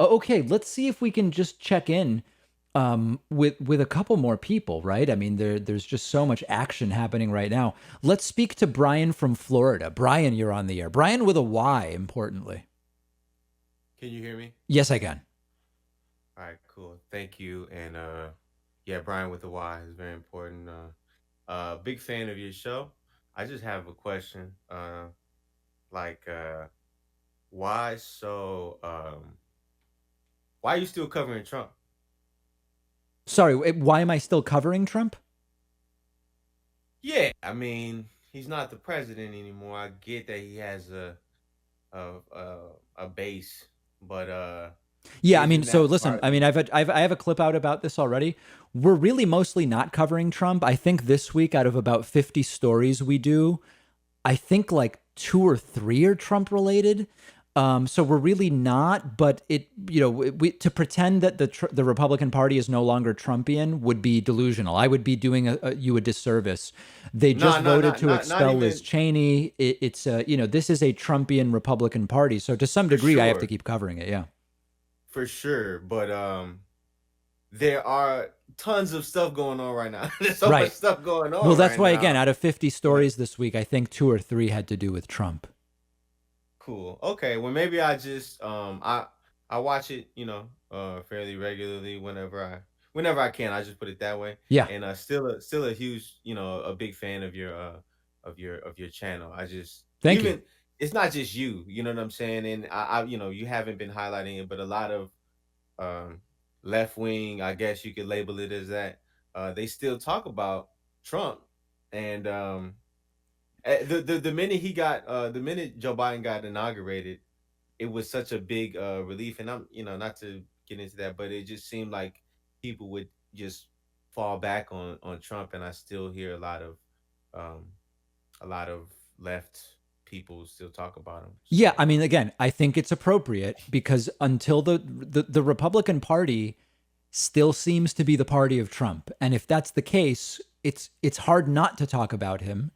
Okay, let's see if we can just check in with a couple more people, right? I mean, there's just so much action happening right now. Let's speak to Brian from Florida. Brian, you're on the air. Brian with a Y, importantly. Can you hear me? Yes, I can. All right, cool. Thank you. And yeah, Brian with the Y is very important. Big fan of your show. I just have a question. Like why so why are you still covering Trump? Sorry, why am I still covering Trump? Yeah, I mean, he's not the president anymore. I get that he has a a, a base, but Yeah, I mean, isn't so that listen, part I mean, I have a clip out about this already. We're really mostly not covering Trump. I think this week, out of about 50 stories we do, I think like two or three are Trump related. So we're really not, but to pretend that the Republican Party is no longer Trumpian would be delusional. I would be doing you a disservice. They just no, no, voted not to not not expel Liz even Cheney. This is a Trumpian Republican Party. So to some for degree, I have to sure. keep covering it. Yeah. For sure. But there are tons of stuff going on right now. There's so much Right. stuff going Well, on that's right why, again, now. out of 50 But stories this week, I think two or three had to do with Trump. cool. Okay, well maybe I just I watch it, fairly regularly whenever I can. I just put it that way. Yeah. And still a huge, a big fan of your channel. I just Thank you. even it's not just you, you know what I'm saying? And you haven't been highlighting it, but a lot of um, left wing, I guess you could label it as that. They still talk about Trump, and the minute Joe Biden got inaugurated, it was such a big relief. And I'm not to get into that, but it just seemed like people would just fall back on Trump, and I still hear um, a lot of left people still talk about him. Yeah, So I mean, again, I think it's appropriate because until the Republican Party still seems to be the party of Trump, and if that's the case, it's hard not to talk about him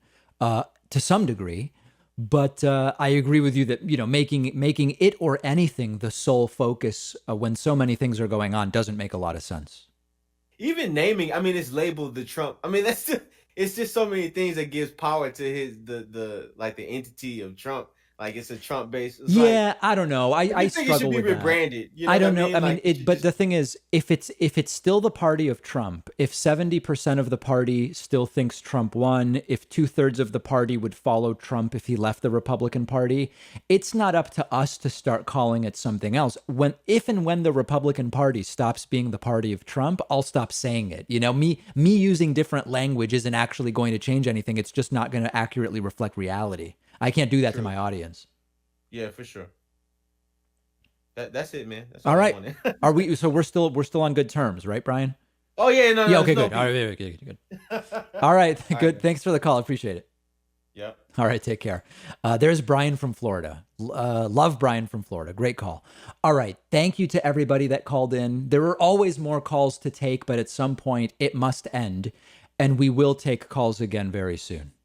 to some degree. But I agree with you that making it or anything the sole focus when so many things are going on doesn't make a lot of sense. even naming, I mean, it's labeled the Trump. I mean, it's just so many things that gives power to the like the entity of Trump. Like it's a Trump base. It's like Yeah, I don't know. I I just think it should struggle be with that. rebranded. You know I what I don't know. I mean? mean, Like it should but just the thing is, if it's still the party of Trump, if 70% of the party still thinks Trump won, if two-thirds of the party would follow Trump if he left the Republican Party, it's not up to us to start calling it something else. If and when the Republican Party stops being the party of Trump, I'll stop saying it. Me using different language isn't actually going to change anything. It's just not going to accurately reflect reality. I can't do that to true. my audience. Yeah, for sure. That's it, man. That's All all I right. wanted. Are we so we're still on good terms, right, Brian? Oh yeah, no, Yeah, no, okay, there's no good. All right, beef. good, good, good. All All right, right, good. man. Thanks for the call. I appreciate it. Yep. All right, take care. There's Brian from Florida. Love Brian from Florida. Great call. All right, thank you to everybody that called in. There are always more calls to take, but at some point it must end, and we will take calls again very soon.